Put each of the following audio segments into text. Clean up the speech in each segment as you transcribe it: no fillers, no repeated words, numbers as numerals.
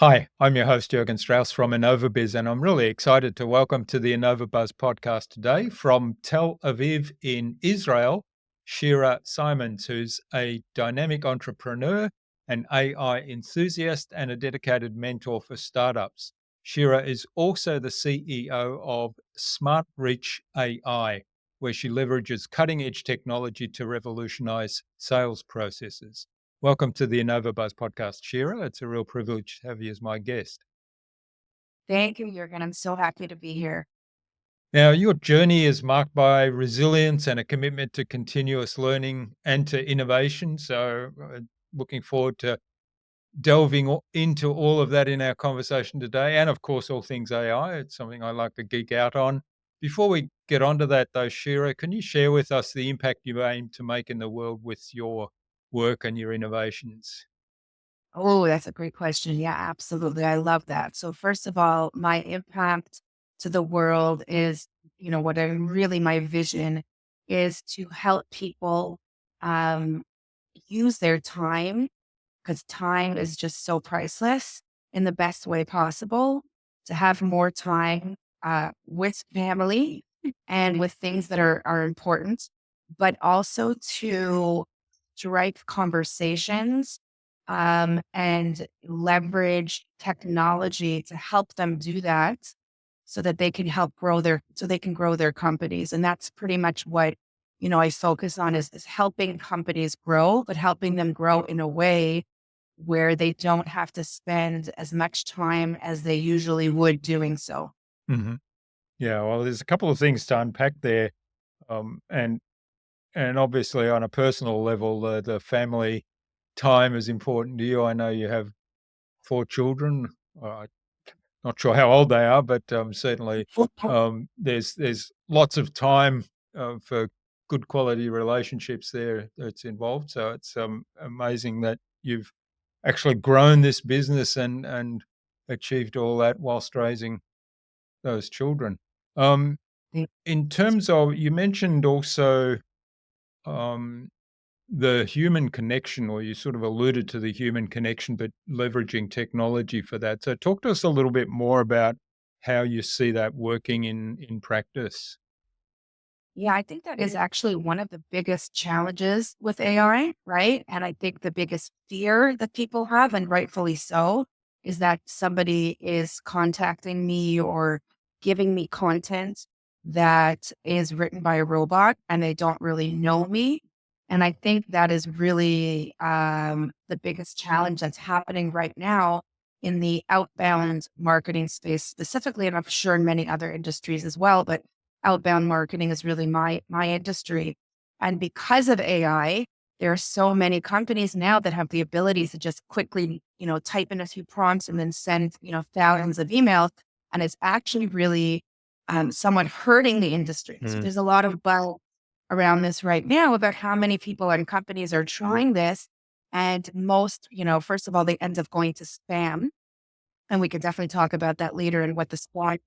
Hi, I'm your host, Jürgen Strauss from Innova.buzz, and I'm really excited to welcome to the Innova.buzz podcast today from Tel Aviv in Israel, Shira Simmonds, who's a dynamic entrepreneur, an AI enthusiast, and a dedicated mentor for startups. Shira is also the CEO of SmartReach AI, where she leverages cutting edge technology to revolutionize sales processes. Welcome to the Innova.buzz podcast, Shira. It's a real privilege to have you as my guest. Thank you, Jürgen. I'm so happy to be here. Now, your journey is marked by resilience and a commitment to continuous learning and to innovation. So, looking forward to delving into all of that in our conversation today. And of course, all things AI. It's something I like to geek out on. Before we get onto that, though, Shira, can you share with us the impact you aim to make in the world with your work and your innovations? Oh, that's a great question. Yeah, absolutely. I love that. So, first of all, my impact to the world is, what I really, my vision is to help people um, use their time because time is just so priceless in the best way possible to have more time with family and with things that are important, but also to strike conversations and leverage technology to help them do that so that they can grow their companies. And that's pretty much what, I focus on is helping companies grow, but helping them grow in a way where they don't have to spend as much time as they usually would doing so. Mhm. Yeah, well, there's a couple of things to unpack there, um, and and obviously on a personal level, the family time is important to you. I know you have 4 children. Not sure how old they are, but certainly there's lots of time for good quality relationships there that's involved. So it's amazing that you've actually grown this business and achieved all that whilst raising those children. Um, in terms of, you mentioned also um, the human connection, or you sort of alluded to the human connection, but leveraging technology for that. So, talk to us a little bit more about how you see that working in practice. Yeah, I think that is actually one of the biggest challenges with AI, right? And I think the biggest fear that people have, and rightfully so, is that somebody is contacting me or giving me content that is written by a robot and they don't really know me. And I think that is really the biggest challenge that's happening right now in the outbound marketing space specifically, and I'm sure in many other industries as well. But outbound marketing is really my industry. And because of AI, there are so many companies now that have the ability to just quickly, type in a few prompts and then send, thousands of emails. And it's actually really somewhat hurting the industry. So Mm, there's a lot of buzz around this right now about how many people and companies are trying this. And most, first of all, they end up going to spam, and we could definitely talk about that later and what the spot,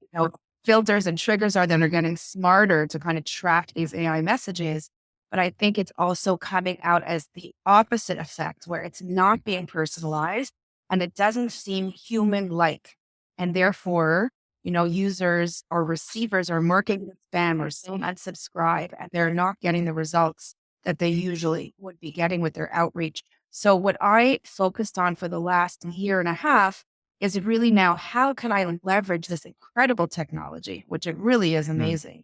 filters and triggers are that are getting smarter to kind of track these AI messages. But I think it's also coming out as the opposite effect where it's not being personalized and it doesn't seem human like. And therefore, users or receivers are marking the spam or saying unsubscribe, and they're not getting the results that they usually would be getting with their outreach. So what I focused on for the last year and a half is really now how can I leverage this incredible technology, which it really is mm, amazing,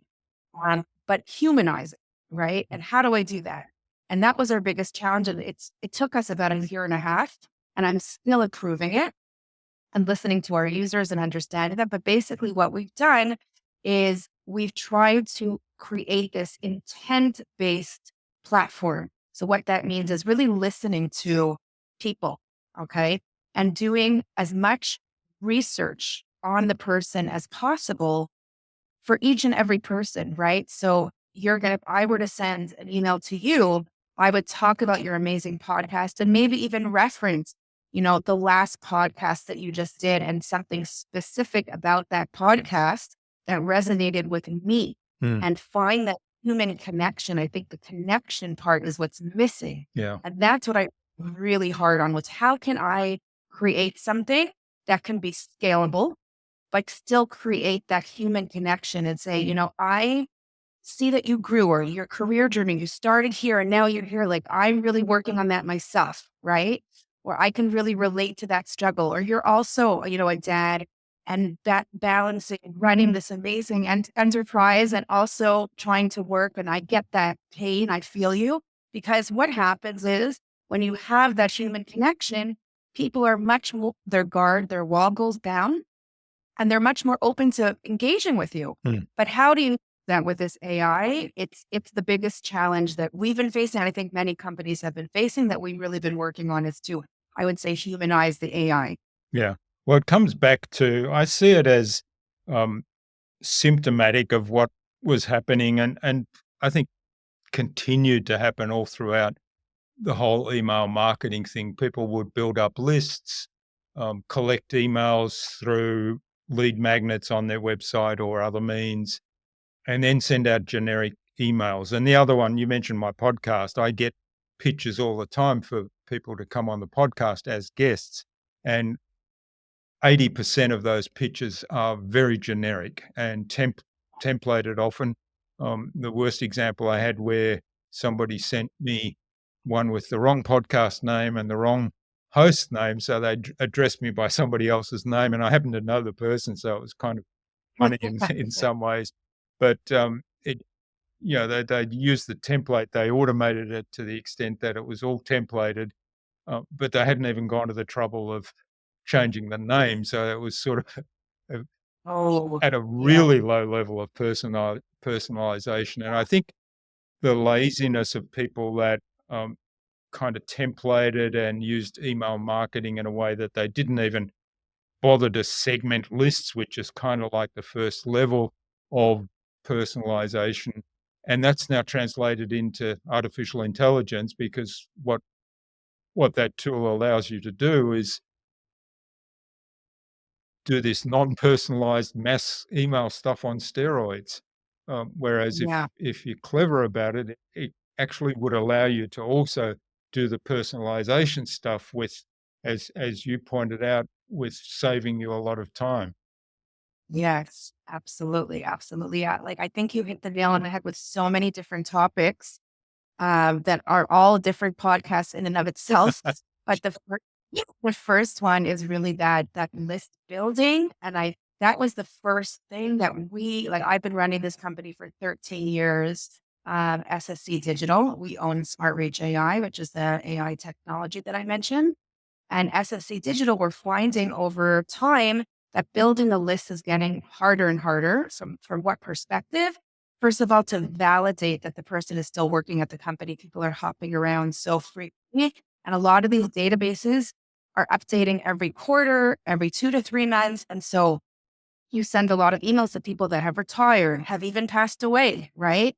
but humanize it, right? And how do I do that? And that was our biggest challenge. And it took us about a year and a half, and I'm still improving it and listening to our users and understanding that. But basically, what we've done is we've tried to create this intent based platform. So, what that means is really listening to people, okay, and doing as much research on the person as possible for each and every person, right? So, if I were to send an email to you, I would talk about your amazing podcast and maybe even reference, the last podcast that you just did and something specific about that podcast that resonated with me, mm. and find that human connection. I think the connection part is what's missing. Yeah. And that's what I really hard on was how can I create something that can be scalable, but still create that human connection and say, I see that you grew or your career journey, you started here and now you're here. Like, I'm really working on that myself, right? Or I can really relate to that struggle. Or you're also, a dad, and that balancing running this amazing enterprise and also trying to work. And I get that pain. I feel you. Because what happens is when you have that human connection, people are much more, their wall goes down and they're much more open to engaging with you. Mm. But how do you do that with this AI? It's the biggest challenge that we've been facing. I think many companies have been facing that we've really been working on is to, I would say, humanize the AI. Yeah. Well, it comes back to, I see it as um, symptomatic of what was happening and I think continued to happen all throughout the whole email marketing thing. People would build up lists, collect emails through lead magnets on their website or other means, and then send out generic emails. And the other one, you mentioned my podcast. I get pitches all the time for people to come on the podcast as guests. And 80% of those pitches are very generic and templated often. The worst example I had where somebody sent me one with the wrong podcast name and the wrong host name. So they addressed me by somebody else's name. And I happened to know the person. So it was kind of funny in some ways. But it, they used the template, they automated it to the extent that it was all templated, but they hadn't even gone to the trouble of changing the name. So it was sort of Oh, at a yeah. really low level of personalization. And I think the laziness of people that um, kind of templated and used email marketing in a way that they didn't even bother to segment lists, which is kind of like the first level of personalization. And that's now translated into artificial intelligence because what that tool allows you to do is do this non-personalized mass email stuff on steroids. Whereas Yeah. if you're clever about it, it actually would allow you to also do the personalization stuff with, as you pointed out, with saving you a lot of time. Yes, absolutely. Absolutely. Yeah. Like, I think you hit the nail on the head with so many different topics that are all different podcasts in and of itself. But the first one is really that list building, and that was the first thing that we like. I've been running this company for 13 years. SSC Digital. We own SmartReach AI, which is the AI technology that I mentioned. And SSC Digital, we're finding over time that building a list is getting harder and harder. So, from what perspective? First of all, to validate that the person is still working at the company, people are hopping around so frequently. And a lot of these databases are updating every quarter, every 2 to 3 months. And so you send a lot of emails to people that have retired, have even passed away, right?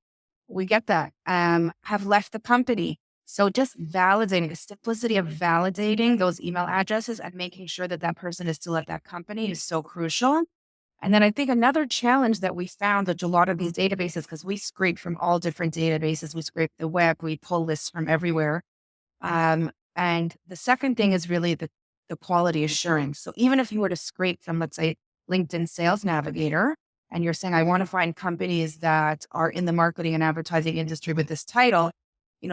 We get that. Have left the company. So just validating the simplicity of validating those email addresses and making sure that that person is still at that company is so crucial. And then I think another challenge that we found that a lot of these databases, because we scrape from all different databases, we scrape the web, we pull lists from everywhere. And the second thing is really the quality assurance. So even if you were to scrape from, let's say, LinkedIn Sales Navigator, and you're saying, I want to find companies that are in the marketing and advertising industry with this title,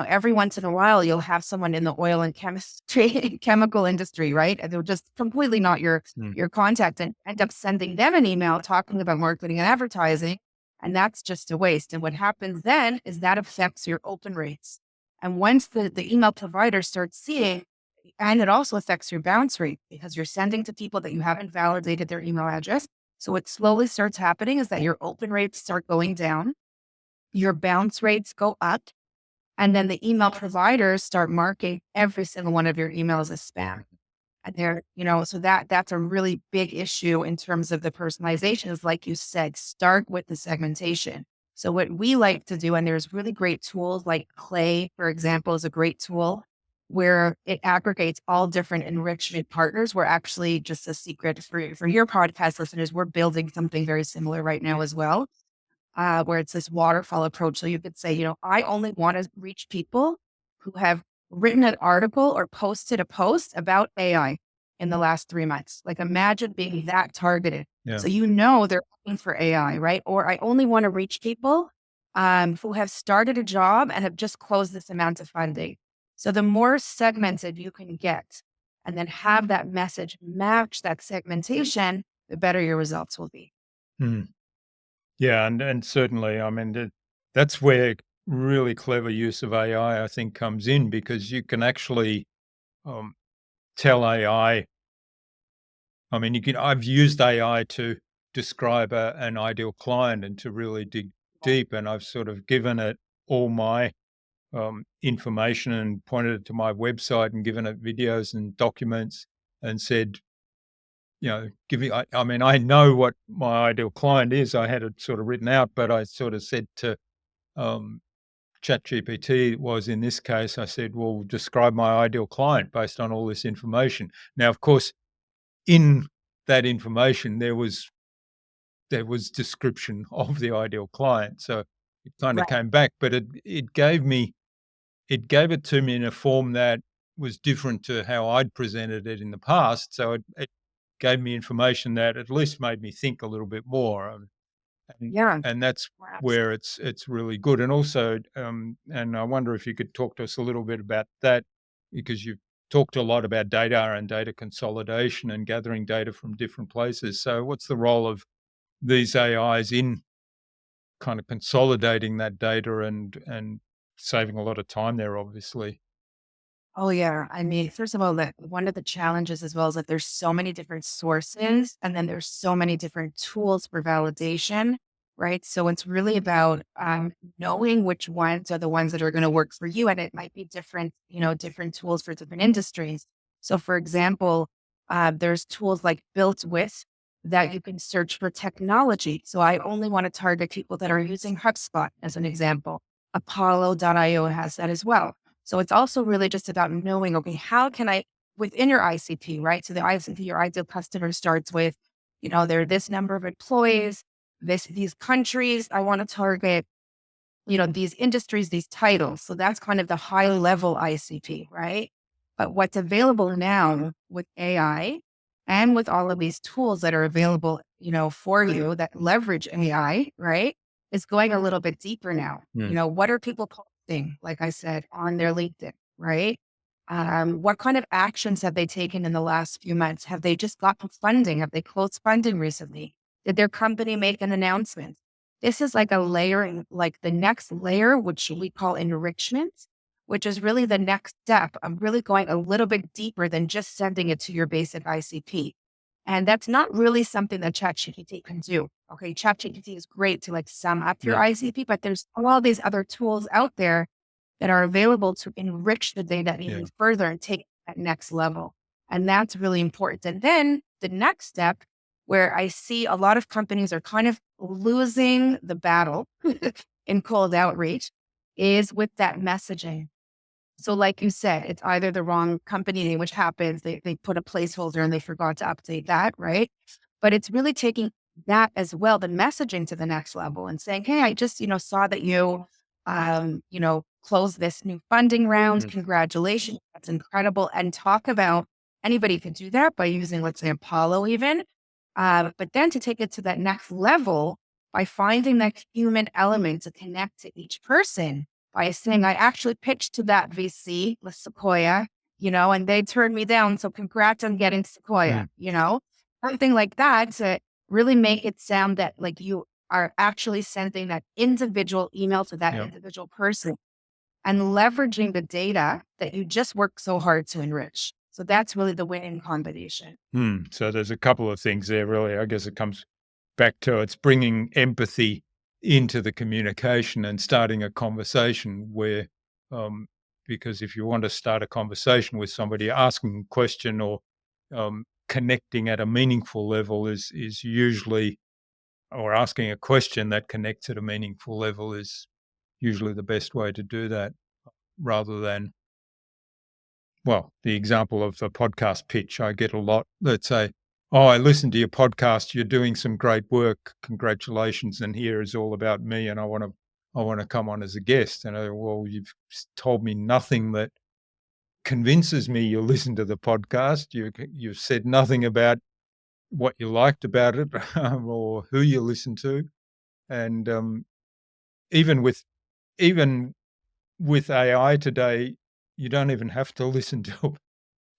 every once in a while, you'll have someone in the oil and chemistry, chemical industry, right? And they're just completely not Mm. your contact and end up sending them an email talking about marketing and advertising. And that's just a waste. And what happens then is that affects your open rates. And once the email provider starts seeing, and it also affects your bounce rate because you're sending to people that you haven't validated their email address. So what slowly starts happening is that your open rates start going down, your bounce rates go up, and then the email providers start marking every single one of your emails as spam. And so that's a really big issue in terms of the personalization is like you said, start with the segmentation. So what we like to do, and there's really great tools like Clay, for example, is a great tool where it aggregates all different enrichment partners. We're actually just a secret for your podcast listeners. We're building something very similar right now as well, where it's this waterfall approach. So you could say, I only want to reach people who have written an article or posted a post about AI in the last 3 months. Like imagine being that targeted. Yeah. So they're looking for AI, right? Or I only want to reach people who have started a job and have just closed this amount of funding. So the more segmented you can get and then have that message match that segmentation, the better your results will be. Mm. Yeah, and certainly, I mean, that's where really clever use of AI, I think, comes in because you can actually um, tell AI. I mean, you can. I've used AI to describe an ideal client and to really dig deep, and I've sort of given it all my information and pointed it to my website and given it videos and documents and said, give me. I mean, I know what my ideal client is. I had it sort of written out, but I sort of said to um, ChatGPT was in this case, I said, well, describe my ideal client based on all this information. Now, of course, in that information, there was description of the ideal client. So it kind of Right. came back, but it gave it to me in a form that was different to how I'd presented it in the past. So it gave me information that at least made me think a little bit more. And Yeah. and that's Perhaps. where it's really good. And also, and I wonder if you could talk to us a little bit about that, because you've talked a lot about data and data consolidation and gathering data from different places. So what's the role of these AIs in kind of consolidating that data and saving a lot of time there, obviously? Oh yeah. I mean, first of all, that one of the challenges as well is that there's so many different sources and then there's so many different tools for validation, right? So it's really about knowing which ones are the ones that are going to work for you. And it might be different, different tools for different industries. So for example, there's tools like Built With that you can search for technology. So I only want to target people that are using HubSpot as an example. Apollo.io has that as well. So it's also really just about knowing, okay, how can I, within your ICP, right? So the ICP, your ideal customer starts with, there are this number of employees, these countries I want to target, these industries, these titles. So that's kind of the high level ICP, right? But what's available now with AI and with all of these tools that are available, for you that leverage AI, right? Is going a little bit deeper now. Mm. What are people posting, like I said, on their LinkedIn, right? What kind of actions have they taken in the last few months? Have they just gotten funding? Have they closed funding recently? Did their company make an announcement? This is like a layering, like the next layer, which we call enrichment, which is really the next step. I'm really going a little bit deeper than just sending it to your basic ICP. And that's not really something that ChatGPT can do. Okay, ChatGPT is great to like sum up your Yeah, ICP, but there's all these other tools out there that are available to enrich the data yeah, even further and take it that next level. And that's really important. And then the next step, where I see a lot of companies are kind of losing the battle in cold outreach, is with that messaging. So, like you said, it's either the wrong company name, which happens, they put a placeholder and they forgot to update that, right? But it's really taking that as well, the messaging to the next level and saying, hey, I just, saw that you, closed this new funding round. mm, Congratulations. That's incredible. And talk about anybody could do that by using, let's say, Apollo even. But then to take it to that next level by finding that human element to connect to each person by saying, I actually pitched to that VC, with Sequoia, and they turned me down. So congrats on getting Sequoia, mm, something like that to really make it sound that like you are actually sending that individual email to that yeah. individual person and leveraging the data that you just worked so hard to enrich. So that's really the winning combination. So there's a couple of things there, really. I guess it comes back to it's bringing empathy into the communication and starting a conversation where, um, because if you want to start a conversation with somebody, asking a question or connecting at a meaningful level is usually, or asking a question that connects at a meaningful level is usually the best way to do that, rather than, well, the example of the podcast pitch, I get a lot that say, "Oh, I listened to your podcast. You're doing some great work. Congratulations. And here is all about me. And I want to come on as a guest." And I go, well, you've told me nothing that convinces me you'll listen to the podcast. You've said nothing about what you liked about it or who you listen to, and even with even with AI today, you don't even have to listen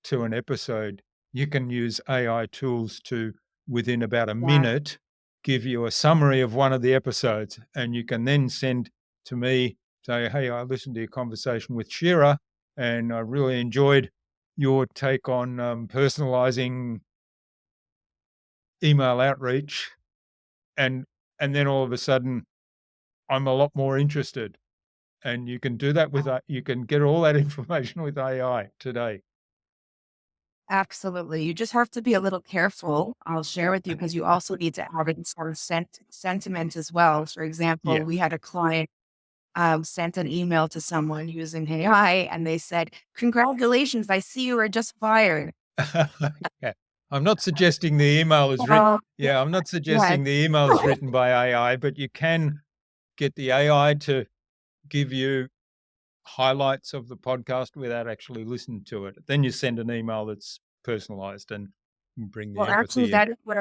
to an episode. You can use AI tools to, within about a Yeah, minute, give you a summary of one of the episodes. And you can then send to me, say, hey, I listened to your conversation with Shira and I really enjoyed your take on personalizing email outreach. And and then all of a sudden I'm a lot more interested. And you can do that with you can get all that information with AI today. absolutely. You just have to be a little careful. I'll share with you because you also need to have it sort of sentiment as well. For example, Yeah. we had a client sent an email to someone using AI and they said, "Congratulations, I see you were just fired." Yeah. I'm not suggesting the email is writ Yeah, yeah, I'm not yeah, suggesting the email is written by AI, but you can get the AI to give you highlights of the podcast without actually listening to it. Then you send an email that's personalized and bring the well, actually, empathy in. that is what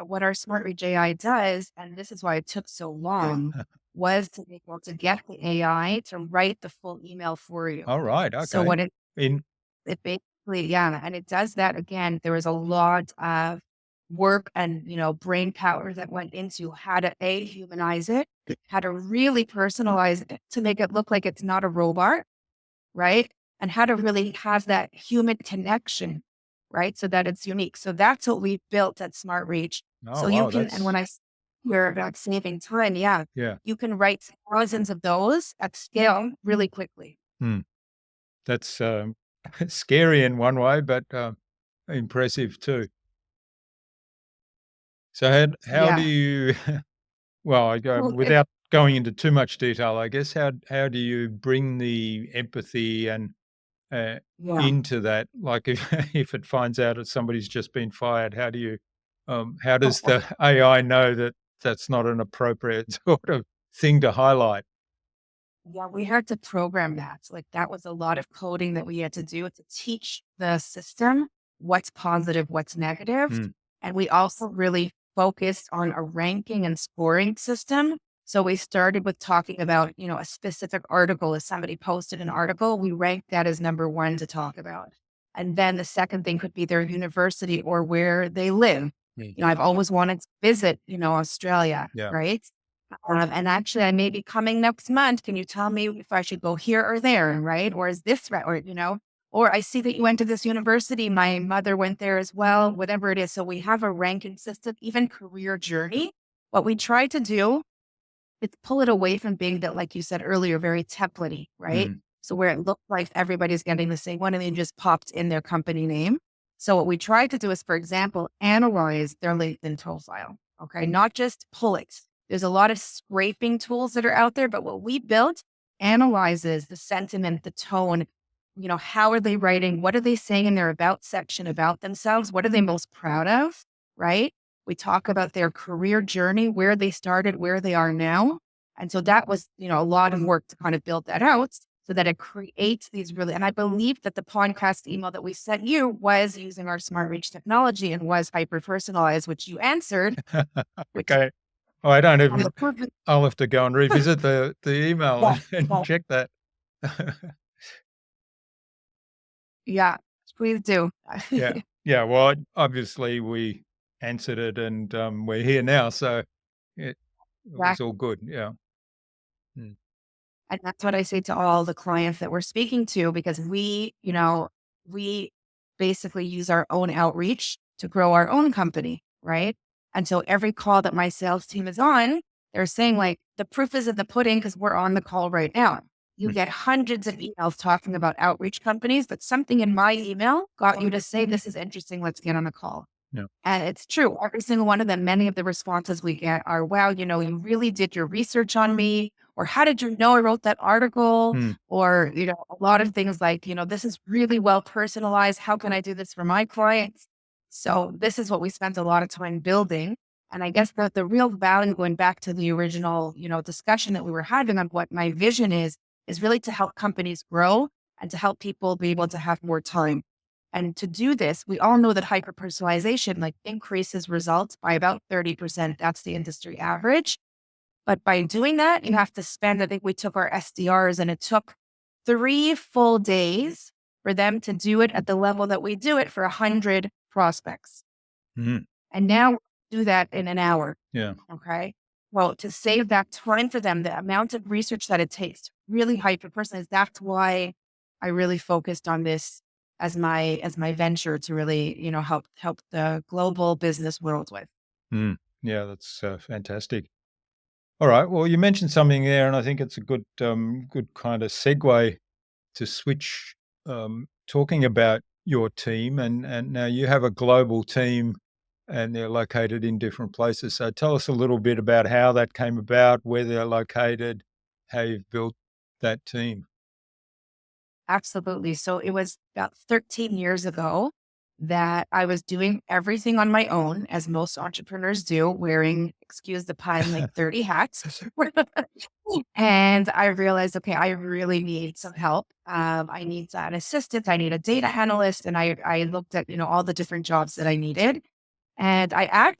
what our SmartReach AI does, and this is why it took so long, was to be able to get the AI to write the full email for you. Alright, So okay. what In it basically, yeah, and it does that again. There was a lot of work and brain power that went into how to humanize it, how to really personalize it to make it look like it's not a robot, right? And how to really have that human connection, right? So that it's unique. So that's what we built at Smart Reach. oh, So you wow, can, and that's when you're about saving time, yeah, yeah. you can write thousands of those at scale really quickly. Hmm. That's, scary in one way, but, impressive too. So how do Yeah. you well, I go Well, it, without going into too much detail, I guess, how do you bring the empathy and, uh, yeah. into that? Like, if if it finds out that somebody's just been fired, how does the AI know that that's not an appropriate sort of thing to highlight? Yeah, we had to program that. Like that was a lot of coding that we had to do to teach the system what's positive, what's negative. Mm, And we also really focused on a ranking and scoring system. So we started with talking about, a specific article. If somebody posted an article, we ranked that as number one to talk about. And then the second thing could be their university or where they live. mm, I've always wanted to visit, Australia, yeah. right? And actually, I may be coming next month. Can you tell me if I should go here or there, right? Or is this right? Or I see that you went to this university. My mother went there as well, whatever it is. So we have a ranking system, even career journey. What we try to do is pull it away from being that, like you said earlier, very templatey, right? Mm, So where it looked like everybody's getting the same one and then just popped in their company name. So what we try to do is, for example, analyze their LinkedIn profile. Okay. Not just pull it. There's a lot of scraping tools that are out there, but what we built analyzes the sentiment, the tone, how are they writing? What are they saying in their about section about themselves? What are they most proud of? Right. We talk about their career journey, where they started, where they are now. And so that was, a lot of work to kind of build that out so that it creates these really, and I believe that the podcast email that we sent you was using our Smart Reach technology and was hyper personalized, which you answered, which okay. Oh, I don't on the even perfect, I'll have to go and revisit the email yeah, and well, check that. yeah, please do. Yeah. Yeah, well, obviously, we answered it and, we're here now, so it was all Exactly. good, yeah. Mm, And that's what I say to all the clients that we're speaking to because we basically use our own outreach to grow our own company, right? And so every call that my sales team is on, they're saying like the proof is in the pudding because we're on the call right now. You mm, get hundreds of emails talking about outreach companies, but something in my email got you to say this is interesting. Let's get on a call. yeah. And it's true. Every single one of them, many of the responses we get are, wow, you really did your research on me. Or how did you know I wrote that article? Mm. Or, a lot of things like, this is really well personalized. How can I do this for my clients? So this is what we spent a lot of time building. And I guess the real value going back to the original, discussion that we were having on what my vision is really to help companies grow and to help people be able to have more time. And to do this, we all know that hyper personalization like increases results by about 30%. That's the industry average. But by doing that, you have to spend, I think we took our SDRs and it took 3 full days for them to do it at the level that we do it for 100 prospects. Mhm. And now we do that in an hour. Yeah. Okay. Well, to save that time for them, the amount of research that it takes to really hyper personalize, that's why I really focused on this as my venture to really, help the global business world with. Mm. Yeah, that's fantastic. All right. Well, you mentioned something there, and I think it's a good kind of segue to switch, talking about your team, and now you have a global team, and they're located in different places. So tell us a little bit about how that came about, where they're located, how you've built that team. Absolutely. So it was about 13 years ago that I was doing everything on my own, as most entrepreneurs do, wearing, excuse the pun, like 30 hats. And I realized, okay, I really need some help. I need an assistant, I need a data analyst. And I looked at, all the different jobs that I needed. And I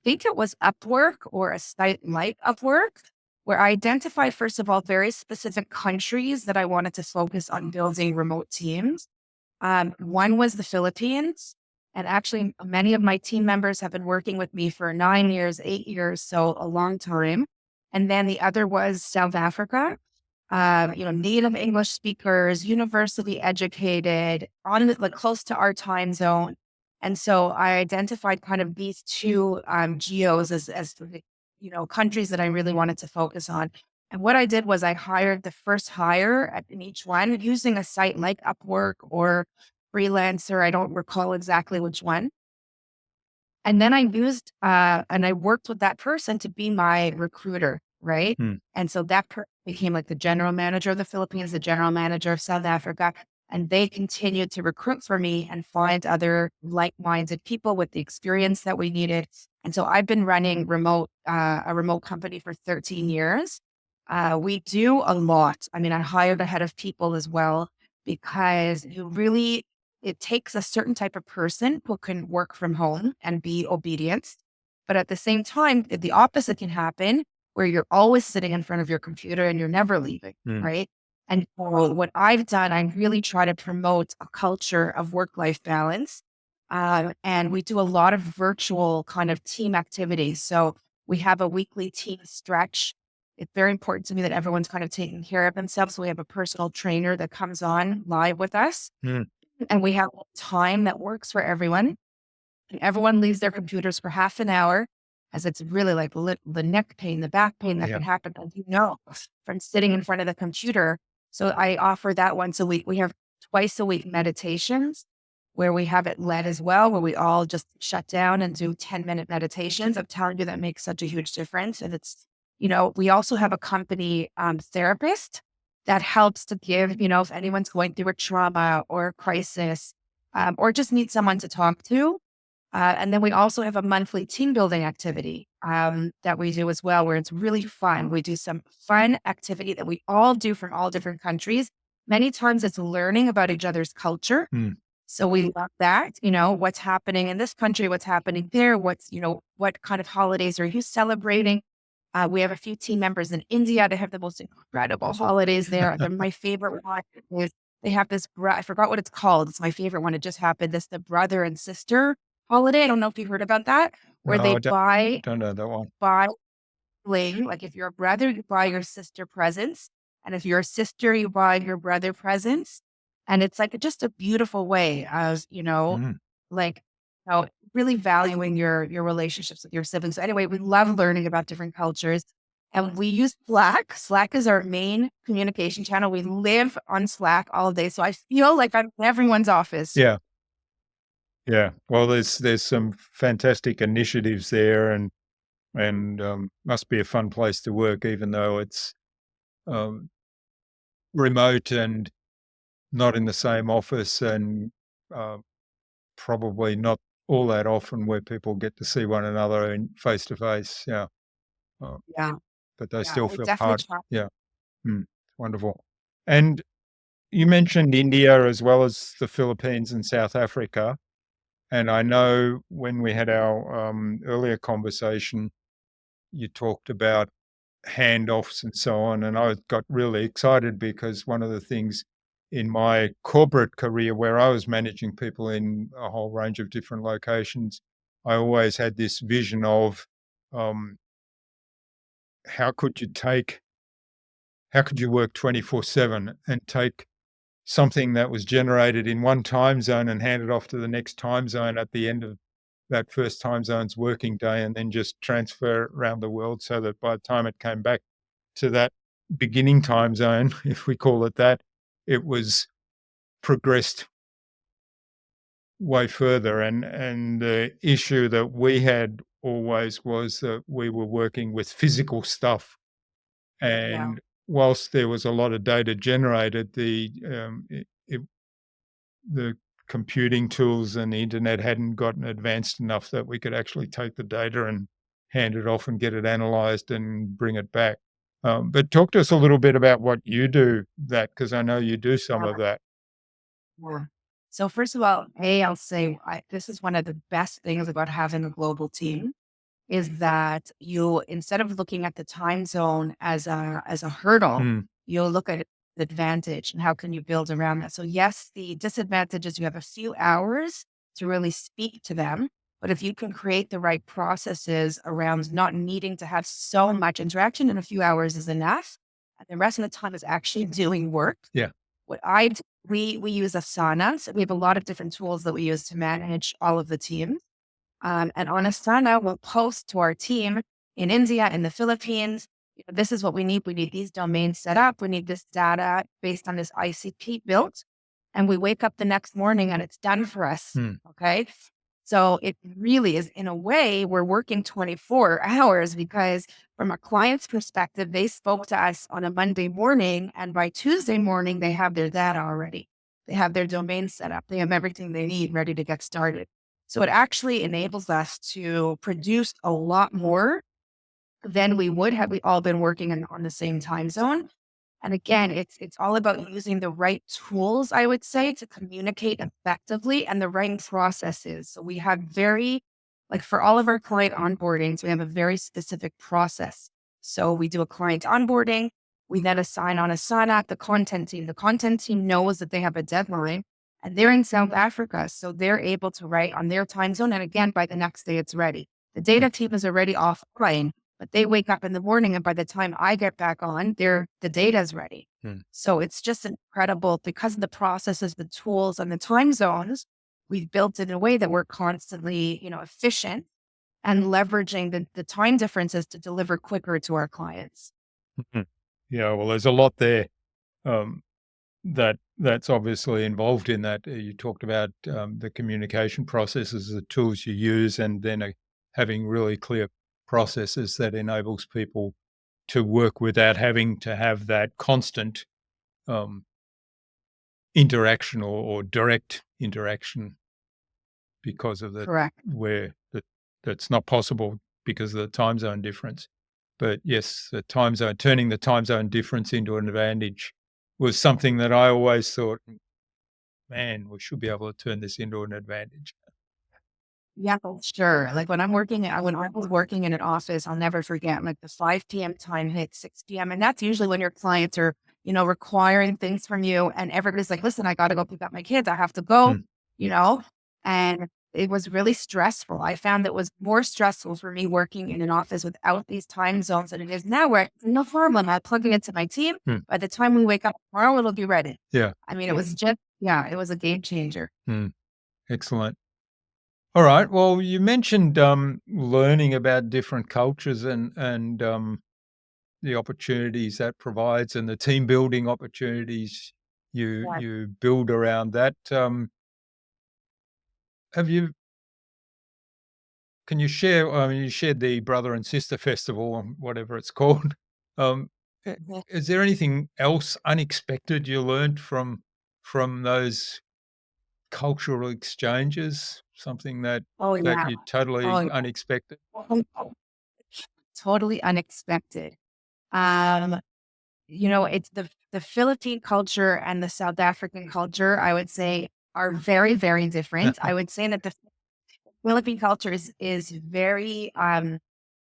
think it was Upwork or a site like Upwork, where I identified, first of all, very specific countries that I wanted to focus on building remote teams. One was the Philippines. And actually, many of my team members have been working with me for 9 years, 8 years, so a long time. And then the other was South Africa. Native English speakers, university educated, like close to our time zone. And so I identified kind of these two geos as countries that I really wanted to focus on. And what I did was I hired the first hire in each one using a site like Upwork or Freelancer. I don't recall exactly which one. And then and I worked with that person to be my recruiter, right? Mm. And so that became like the general manager of the Philippines, the general manager of South Africa. And they continued to recruit for me and find other like-minded people with the experience that we needed. And so I've been running a remote company for 13 years. We do a lot. I mean, I hired a head of people as well because it takes a certain type of person who can work from home and be obedient. But at the same time, the opposite can happen where you're always sitting in front of your computer and you're never leaving, Mm. right? And so what I've done, I really try to promote a culture of work-life balance. And we do a lot of virtual kind of team activities. So we have a weekly team stretch. It's very important to me that everyone's kind of taking care of themselves. So we have a personal trainer that comes on live with us Mm. and we have a time that works for everyone. And everyone leaves their computers for half an hour, as it's really like the neck pain, the back pain that Yeah. can happen, as from sitting in front of the computer. So I offer that once a week. We have twice a week meditations where we have it led as well, where we all just shut down and do 10-minute meditations. I'm telling you, that makes such a huge difference. And we also have a company therapist that helps to give, if anyone's going through a trauma or a crisis, or just need someone to talk to. And then we also have a monthly team building activity that we do as well, where it's really fun. We do some fun activity that we all do from all different countries. Many times it's learning about each other's culture. Mm. So we love that, what's happening in this country, what's happening there, what kind of holidays are you celebrating? We have a few team members in India that have the most incredible holidays there. My favorite one is they have I forgot what it's called. It's my favorite one. It just happened. This the brother and sister holiday. I don't know if you heard about that, where No, they I don't know that one. buy like if you're a brother, you buy your sister presents, and if you're a sister, you buy your brother presents, and it's like just a beautiful way of Mm. like really valuing your relationships with your siblings. So anyway, we love learning about different cultures, and we use Slack. Slack is our main communication channel. We live on Slack all day, so I feel like I'm in everyone's office. Yeah. Yeah. Well, there's some fantastic initiatives there, and must be a fun place to work, even though it's um, remote and not in the same office, and uh, probably not all that often where people get to see one another in face to face. Yeah, uh, Yeah, but they yeah, still we feel definitely part. try. Yeah, mm, wonderful. And you mentioned India as well as the Philippines and South Africa. And I know when we had our earlier conversation, you talked about handoffs and so on. And I got really excited because one of the things in my corporate career, where I was managing people in a whole range of different locations, I always had this vision of um, how could you take, how could you work 24/7 and take something that was generated in one time zone and hand it off to the next time zone at the end of that first time zone's working day, and then just transfer it around the world so that by the time it came back to that beginning time zone, if we call it that, it was progressed way further. And the issue that we had always was that we were working with physical stuff. Yeah. And whilst there was a lot of data generated, the computing tools and the internet hadn't gotten advanced enough that we could actually take the data and hand it off and get it analyzed and bring it back. But talk to us a little bit about what you do that, because I know you do some of that. Yeah. So first of all, I'll say this is one of the best things about having a global team is that you instead of looking at the time zone as a hurdle, Mm, you'll look at the advantage and how can you build around that. So yes, the disadvantage is you have a few hours to really speak to them. But if you can create the right processes around not needing to have so much interaction, in a few hours is enough. And the rest of the time is actually doing work. yeah. What we use Asana. So we have a lot of different tools that we use to manage all of the teams. And on Asana, we'll post to our team in India, in the Philippines. This is what we need. We need these domains set up. We need this data based on this ICP built. And we wake up the next morning and it's done for us. Mm, Okay. So it really is, in a way, we're working 24 hours because from a client's perspective, they spoke to us on a Monday morning and by Tuesday morning, they have their data already. They have their domain set up. They have everything they need ready to get started. So it actually enables us to produce a lot more than we would had we all been working on the same time zone. And again, it's all about using the right tools, I would say, to communicate effectively and the right processes. So we have like for all of our client onboardings, we have a very specific process. So we do a client onboarding. We then assign on Asana the content team. The content team knows that they have a deadline and they're in South Africa. So they're able to write on their time zone. And again, by the next day, it's ready. The mm, data team is already offline, but they wake up in the morning and by the time I get back on, the data is ready. mm, So it's just incredible because of the processes, the tools, and the time zones. We've built it in a way that we're constantly, efficient and leveraging the time differences to deliver quicker to our clients. mhm. Yeah, well, there's a lot there. Um, that's obviously involved in that. You talked about the communication processes, the tools you use, and then having really clear processes that enables people to work without having to have that constant um, interaction or direct interaction because of the Correct. where that's not possible because of the time zone difference. But yes, the time zone turning the time zone difference into an advantage was something that I always thought, man, we should be able to turn this into an advantage. Yeah, sure. Like when I was working in an office, I'll never forget, like the 5 p.m. time hits 6 p.m. And that's usually when your clients are, requiring things from you. And everybody's like, listen, I got to go pick up my kids. I have to go, Mm, you know, and it was really stressful. I found it was more stressful for me working in an office without these time zones than it is now where no problem. I plug it into my team. mm, By the time we wake up tomorrow, it'll be ready. yeah. I mean, it was just, yeah, it was a game changer. Mm, excellent. All right. Well, you mentioned learning about different cultures and the opportunities that provides and the team building opportunities you build around that. Have you Can you share? I mean, you shared the brother and sister festival, or whatever it's called. Um, i- Yeah. is there anything else unexpected you learned from those cultural exchanges? Something Oh, that yeah. you totally Oh, unexpected? yeah. Totally unexpected. Um, it's the the Philippine culture and the South African culture, I would say, are very, very different. I would say that the Philippine culture is very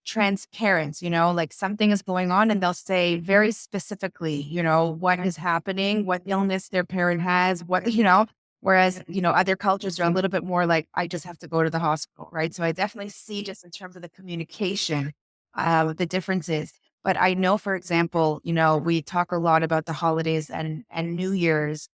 transparent, like something is going on and they'll say very specifically, what is happening, what illness their parent has, whereas, other cultures are a little bit more like, I just have to go to the hospital, right? So I definitely see just in terms of the communication, the differences. But I know, for example, we talk a lot about the holidays and New Year's,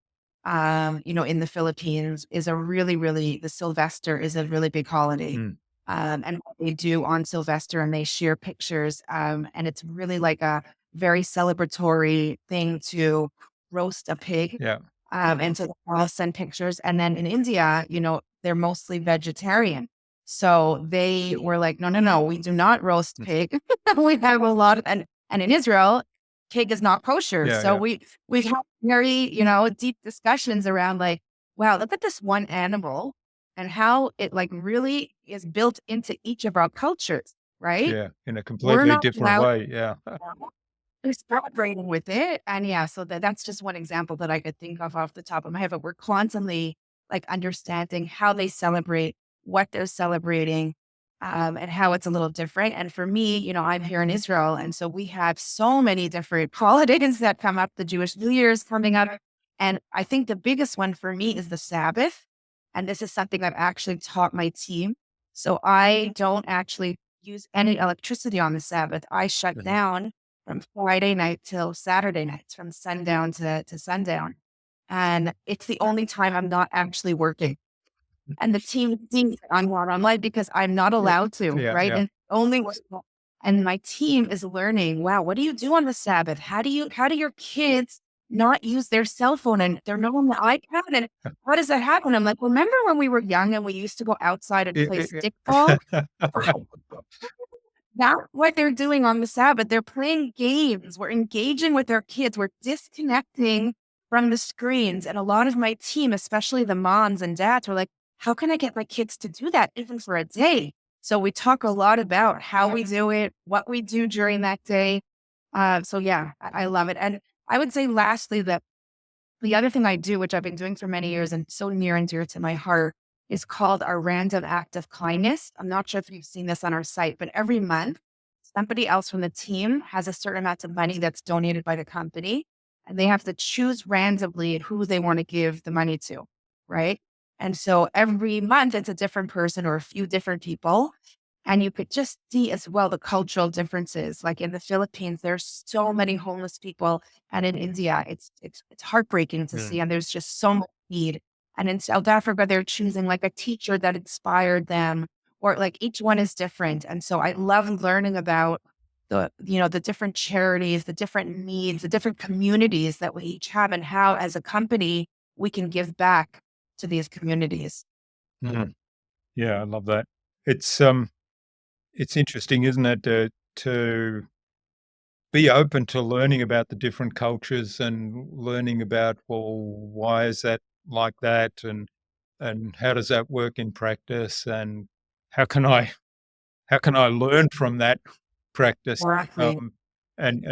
in the Philippines is a really, really, the Sylvester is a really big holiday. Mm, And what they do on Sylvester and they share pictures. And it's really like a very celebratory thing to roast a pig. yeah, And so I'll send pictures. And then in India, they're mostly vegetarian. So they were like, no, no, no, we do not roast mm, pig. We have a lot of, and in Israel, pig is not kosher. yeah, So yeah, we have very, deep discussions around like, wow, look at this one animal and how it like really is built into each of our cultures, right? yeah, in a We're completely not different allowed way. Yeah, they're celebrating with it. And yeah, so that's just one example that I could think of off the top of my head. But we're constantly like understanding how they celebrate, what they're celebrating, and how it's a little different. And for me, I'm here in Israel. And so we have so many different holidays that come up. The Jewish New Year is coming up. And I think the biggest one for me is the Sabbath. And this is something I've actually taught my team. So I don't actually use any electricity on the Sabbath. I shut mhm, down from Friday night till Saturday nights, from sundown to sundown. And it's the only time I'm not actually working. And the team thinks I'm not online because I'm not yeah, allowed to, yeah, right? yeah. And only and my team is learning, wow, what do you do on the Sabbath? How do your kids not use their cell phone and they're not on the iPad? And how does that happen? I'm like, remember when we were young and we used to go outside and play Yeah, stickball? yeah. That's what they're doing on the Sabbath. They're playing games. We're engaging with our kids. We're disconnecting from the screens. And a lot of my team, especially the moms and dads, were like, how can I get my kids to do that even for a day? So we talk a lot about how we do it, what we do during that day. So yeah, I love it. And I would say lastly that the other thing I do, which I've been doing for many years and so near and dear to my heart, is called our random act of kindness. I'm not sure if you've seen this on our site, but every month, somebody else from the team has a certain amount of money that's donated by the company, and they have to choose randomly who they want to give the money to, right? And so every month, it's a different person or a few different people. And you could just see as well the cultural differences. Like in the Philippines, there's so many homeless people, and in India, it's heartbreaking to Mm, see. And there's just so much need. And in South Africa, they're choosing like a teacher that inspired them, or like each one is different. And so I love learning about the different charities, the different needs, the different communities that we each have, and how as a company we can give back to these communities. mhm. Yeah, I love that. It's it's interesting, isn't it, to be open to learning about the different cultures and learning about, well, why is that like that, and how does that work in practice, and how can I how can I learn from that practice, Exactly. um, and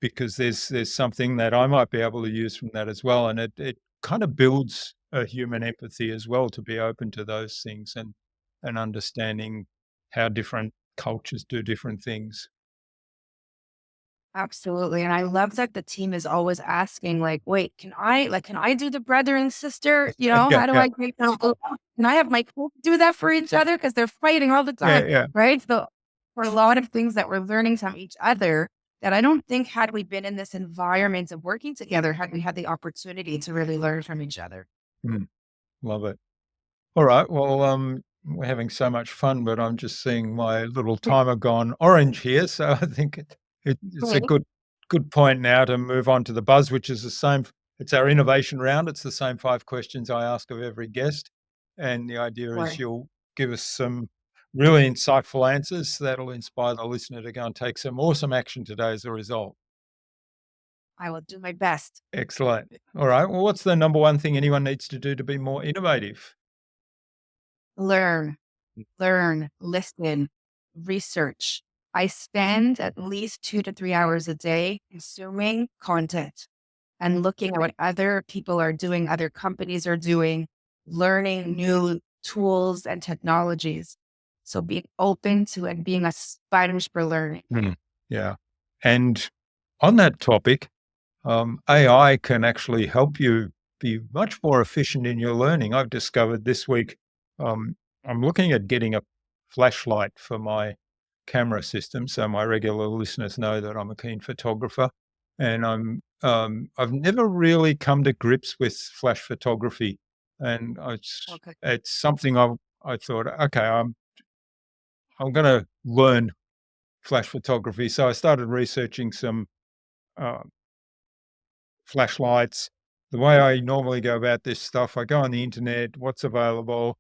because there's something that I might be able to use from that as well, and it kind of builds a human empathy as well to be open to those things and understanding how different cultures do different things. Absolutely. And I love that the team is always asking, like, wait, can I do the brother and sister? Yeah, How do yeah, I make them? Can I have my kids do that for each other? Because they're fighting all the yeah, time, yeah. right? So for a lot of things that we're learning from each other that I don't think had we been in this environment of working together, had we had the opportunity to really learn from each other. Mm, love it. All right. Well, we're having so much fun, but I'm just seeing my little timer gone orange here. So I think it's a Right. good point now to move on to the buzz, which is the same. It's our innovation round. It's the same 5 questions I ask of every guest, and the idea is Right. you'll give us some really insightful answers that'll inspire the listener to go and take some awesome action today as a result. I will do my best. Excellent. All right. Well, what's the number one thing anyone needs to do to be more innovative? Learn, learn, listen, research. I spend at least 2 to 3 hours a day consuming content and looking at what other people are doing, other companies are doing, learning new tools and technologies. So being open to and being a sponge for learning. Mm. Yeah. And on that topic, AI can actually help you be much more efficient in your learning. I've discovered this week, I'm looking at getting a flashlight for my camera system. So my regular listeners know that I'm a keen photographer, and I've never really come to grips with flash photography, and Okay. it's something I thought, okay, I'm going to learn flash photography. So I started researching some uh, flashlights. The way I normally go about this stuff, I go on the internet, what's available,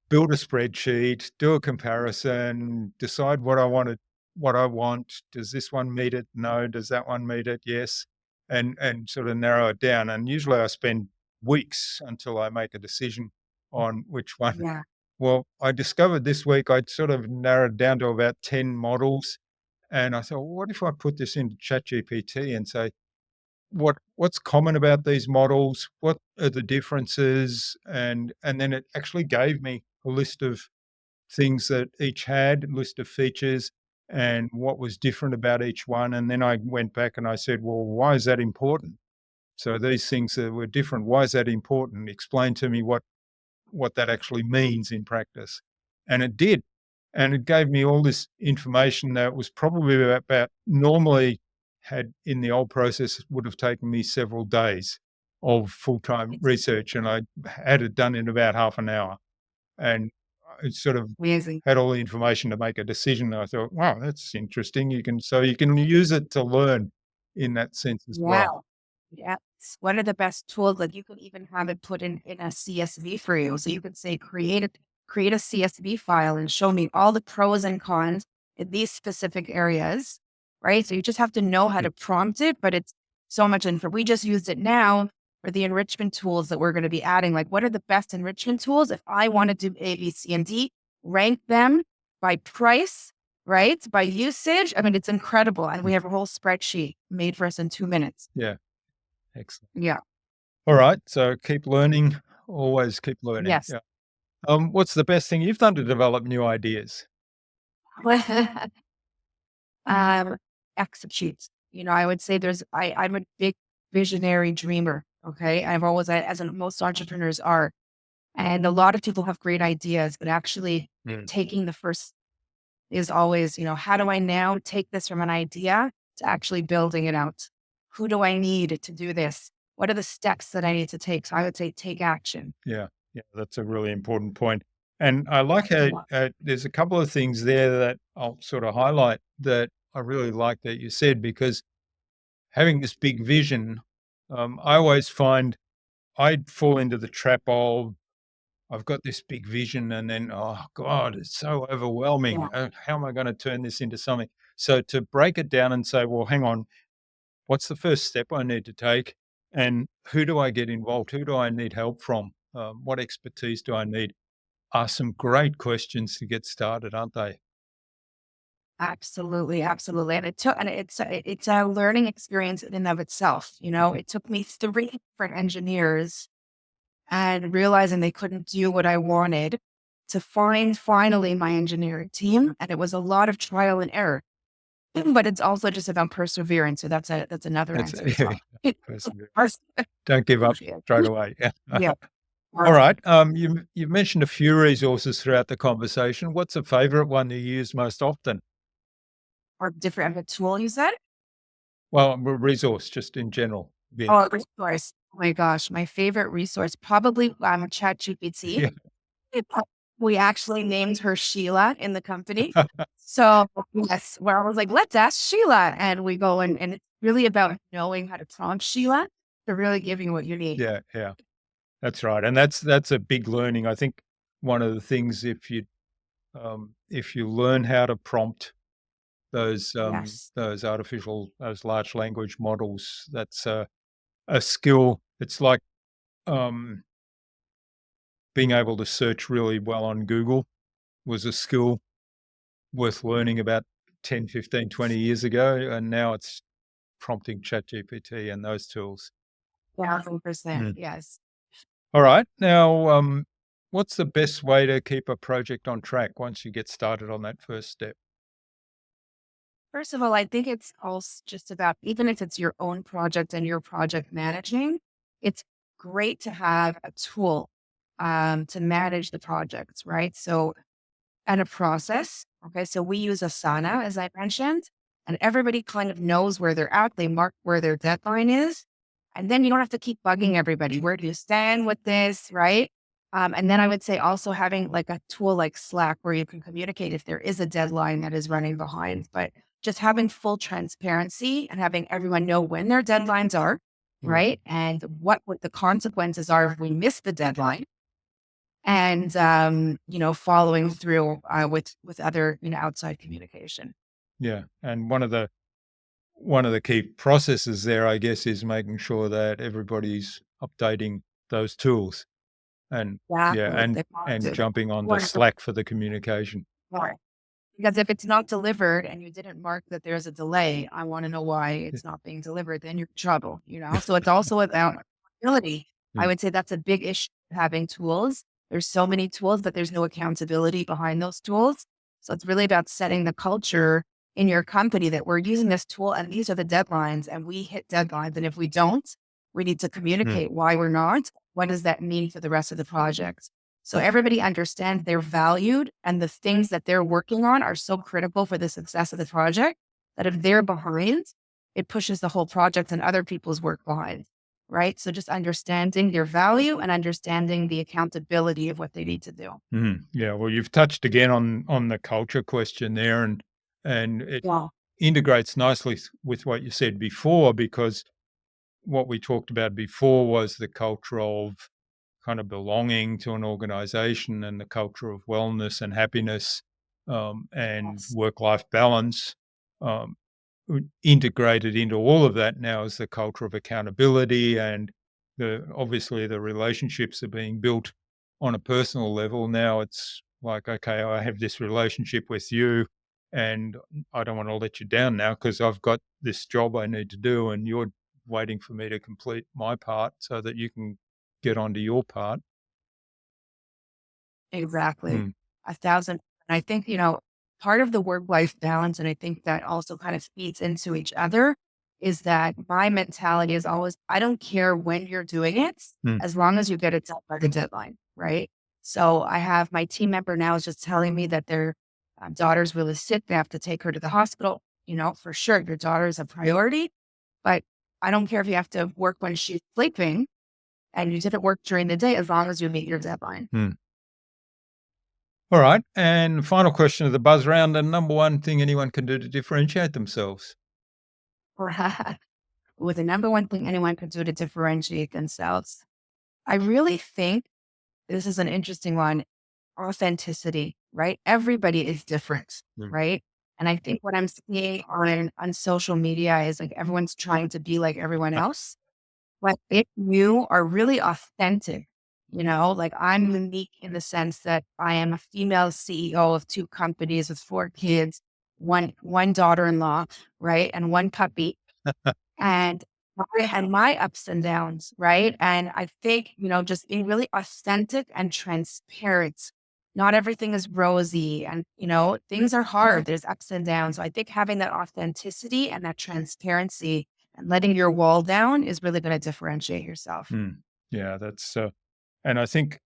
build a spreadsheet, do a comparison, decide what I want. Does this one meet it? No. Does that one meet it? Yes. And sort of narrow it down. And usually I spend weeks until I make a decision on which one. Yeah. Well, I discovered this week I'd sort of narrowed down to about 10 models. And I thought, well, what if I put this into ChatGPT and say, what's common about these models? What are the differences? And then it actually gave me a list of things that each had, a list of features, and what was different about each one. And then I went back and I said, well, why is that important? So these things that were different, why is that important? Explain to me what that actually means in practice. And it did. And it gave me all this information that was probably about normally had in the old process would have taken me several days of full-time It's research. And I had it done in about half an hour. And I sort of amazing. had all the information to make a decision. And I thought, wow, that's interesting. You can use it to learn in that sense as well. Wow. Yeah. It's one of the best tools. Like you could even have it put in a CSV for you. So you could say, create a CSV file and show me all the pros and cons in these specific areas. Right. So you just have to know how Yeah. to prompt it, but it's so much info. We just used it now for the enrichment tools that we're going to be adding. Like, what are the best enrichment tools? If I want to do A, B, C, and D, rank them by price, right? By usage. I mean, it's incredible. And we have a whole spreadsheet made for us in 2 minutes. Yeah. Excellent. Yeah. All right. So keep learning, always keep learning. Yes. Yeah. What's the best thing you've done to develop new ideas? um, execute. I would say I'm a big visionary dreamer. Okay. I've always, most entrepreneurs are. And a lot of people have great ideas, but actually Mm. taking the first is always, how do I now take this from an idea to actually building it out? Who do I need to do this? What are the steps that I need to take? So I would say take action. Yeah, yeah, that's a really important point. And I like how Yeah. there's a couple of things there that I'll sort of highlight that I really like that you said, because having this big vision, I always find I'd fall into the trap of I've got this big vision, and then oh God, it's so overwhelming. Yeah. How am I going to turn this into something? So to break it down and say, well, hang on, what's the first step I need to take? And who do I get involved? Who do I need help from? What expertise do I need? Are some great questions to get started, aren't they? Absolutely, absolutely. And it's a learning experience in and of itself. It took me three different engineers and realizing they couldn't do what I wanted to find finally my engineering team. And it was a lot of trial and error. But it's also just about perseverance. So that's another That's answer as well. persevere. Pers- Don't give up yeah. straight away. Yeah. Yeah. All Or, right. You've mentioned a few resources throughout the conversation. What's a favorite one you use most often? or different of a tool you said? Well, a resource just in general. Yeah. Oh, resource. Oh my gosh. My favorite resource, probably ChatGPT. Yeah. We actually named her Sheila in the company. So yes, where I was like, let's ask Sheila. And we go and it's really about knowing how to prompt Sheila to really give you what you need. Yeah. Yeah. That's right. And that's a big learning. I think one of the things if you learn how to prompt Yes. those large language models, that's a skill. It's like um, being able to search really well on Google was a skill worth learning about 10, 15, 20 years ago, and now it's prompting ChatGPT and those tools. 1,000%. Mm. Yes. All right. Now, what's the best way to keep a project on track once you get started on that first step? First of all, I think it's also just about, even if it's your own project and you're project managing, it's great to have a tool to manage the projects, right? So, and a process. Okay. So we use Asana, as I mentioned, and everybody kind of knows where they're at. They mark where their deadline is. And then you don't have to keep bugging everybody. Where do you stand with this? Right. And then I would say also having like a tool like Slack where you can communicate if there is a deadline that is running behind. But just having full transparency and having everyone know when their deadlines are, Mm. right? And what the consequences are if we miss the deadline, and following through with other outside communication. Yeah, and one of the key processes there, I guess, is making sure that everybody's updating those tools and yeah, Exactly. and jumping on the Slack for the communication. Because if it's not delivered and you didn't mark that there's a delay, I want to know why Yeah. it's not being delivered. Then you're in trouble. So it's also about accountability. I Mm. would say that's a big issue having tools. There's so many tools, but there's no accountability behind those tools. So it's really about setting the culture in your company that we're using this tool and these are the deadlines and we hit deadlines. And if we don't, we need to Mm. communicate why we're not. What does that mean for the rest of the project? So everybody understands they're valued and the things that they're working on are so critical for the success of the project that if they're behind, it pushes the whole project and other people's work behind. Right. So just understanding their value and understanding the accountability of what they need to do. Mhm. Yeah, well, you've touched again on the culture question there, and it Yeah. integrates nicely with what you said before, because what we talked about before was the culture of kind of belonging to an organization and the culture of wellness and happiness, and Yes. work-life balance. Um, Integrated into all of that now is the culture of accountability, and obviously the relationships are being built on a personal level. Now it's like, okay, I have this relationship with you, and I don't want to let you down now because I've got this job I need to do, and you're waiting for me to complete my part so that you can get onto your part. Exactly. Mm. 1,000. And I think, part of the work-life balance, and I think that also kind of feeds into each other, is that my mentality is always, I don't care when you're doing it, Mm. as long as you get it done by the deadline, right? So I have my team member now is just telling me that their daughter's really sick. They have to take her to the hospital. For sure, your daughter is a priority, but I don't care if you have to work when she's sleeping and you didn't work during the day, as long as you meet your deadline. Mm. All right. And final question of the buzz round. The number one thing anyone can do to differentiate themselves. With the number one thing anyone could do to differentiate themselves. I really think this is an interesting one. Authenticity, right? Everybody is different, Mm. right? And I think what I'm seeing on social media is like everyone's trying to be like everyone else. But if you are really authentic, like I'm unique in the sense that I am a female CEO of two companies with four kids, one daughter-in-law, right? And one puppy and I had my ups and downs, right? And I think, just being really authentic and transparent. Not everything is rosy and, things are hard. There's ups and downs. So I think having that authenticity and that transparency and letting your wall down is really going to differentiate yourself. Mm. Yeah, and I think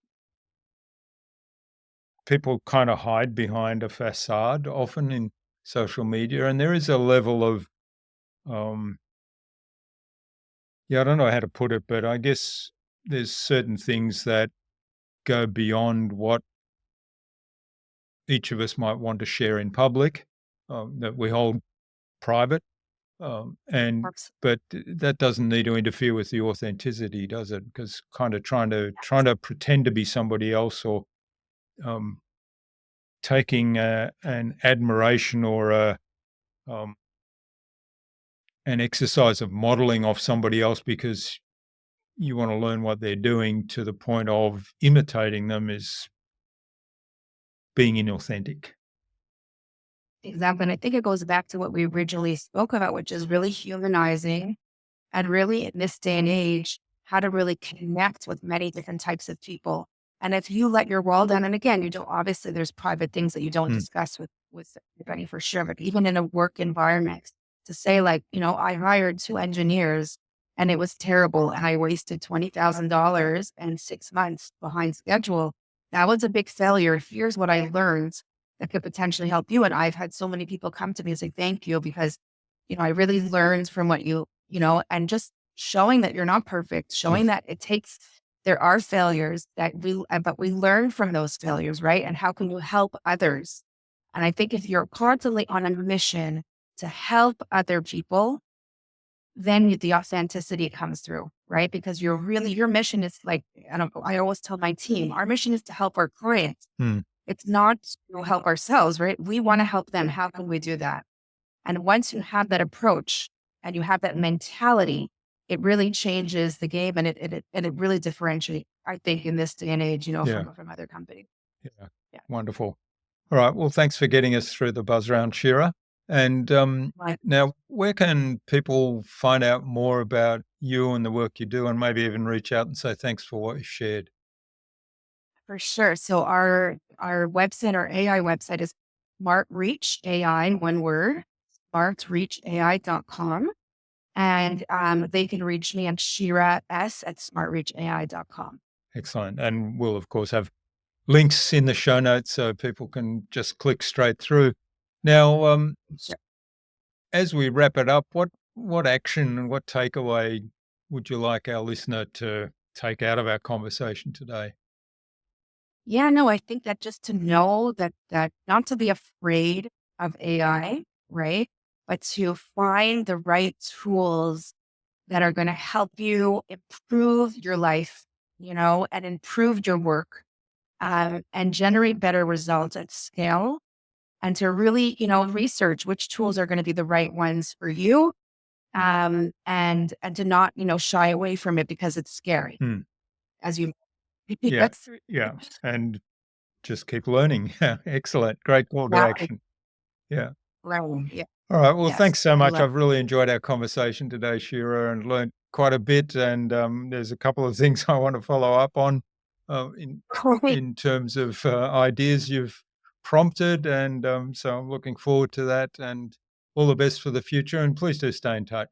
people kind of hide behind a facade often in social media, and there is a level of, um, yeah, I don't know how to put it, but I guess there's certain things that go beyond what each of us might want to share in public, that we hold private. And Works. but that doesn't need to interfere with the authenticity, does it? Because kind of trying to pretend to be somebody else, or um, taking an admiration or um, an exercise of modeling off somebody else because you want to learn what they're doing to the point of imitating them is being inauthentic. Exactly. And I think it goes back to what we originally spoke about, which is really humanizing and really in this day and age, how to really connect with many different types of people. And if you let your wall down, and again, you don't obviously there's private things that you don't Mm, discuss with anybody for sure, but even in a work environment, to say like, I hired 2 engineers and it was terrible and I wasted $20,000 and 6 months behind schedule. That was a big failure. Here's what I learned that could potentially help you. And I've had so many people come to me and say, thank you, because I really learned from what and just showing that you're not perfect, showing yes. that there are failures but we learn from those failures, right? And how can you help others? And I think if you're constantly on a mission to help other people, then the authenticity comes through, right? Because your mission is like, I always tell my team, our mission is to help our clients. Mm, It's not to help ourselves, right? We want to help them. How can we do that? And once you have that approach and you have that mentality, it really changes the game, and it really differentiates, I think, in this day and age, yeah, from other companies. yeah. Yeah. Wonderful. All right. Well, thanks for getting us through the buzz round, Shira. And Right. now, where can people find out more about you and the work you do, and maybe even reach out and say thanks for what you shared? For sure. So our website, our AI website is SmartReach AI, one word, smartreachai.com. And they can reach me at Shira at smartreachai.com. Excellent. And we'll, of course, have links in the show notes so people can just click straight through. Now, Sure. as we wrap it up, what action and what takeaway would you like our listener to take out of our conversation today? Yeah, no, I think that just to know that not to be afraid of AI, right? But to find the right tools that are going to help you improve your life, and improve your work, and generate better results at scale. And to really, research which tools are going to be the right ones for you, and to not, shy away from it because it's scary, Hmm. as you. Yeah, Yes. yeah, and just keep learning. Excellent. Great call to Yeah, action. Yeah. learn. Yeah. All right. Well, Yes. thanks so I much. love I've really enjoyed our conversation today, Shira, and learned quite a bit. And there's a couple of things I want to follow up on uh, in it. in terms of ideas you've prompted, and so I'm looking forward to that. And all the best for the future. And please do stay in touch.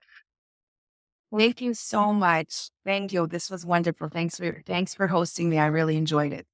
Thank you so much. Thank you. This was wonderful. Thanks for hosting me. I really enjoyed it.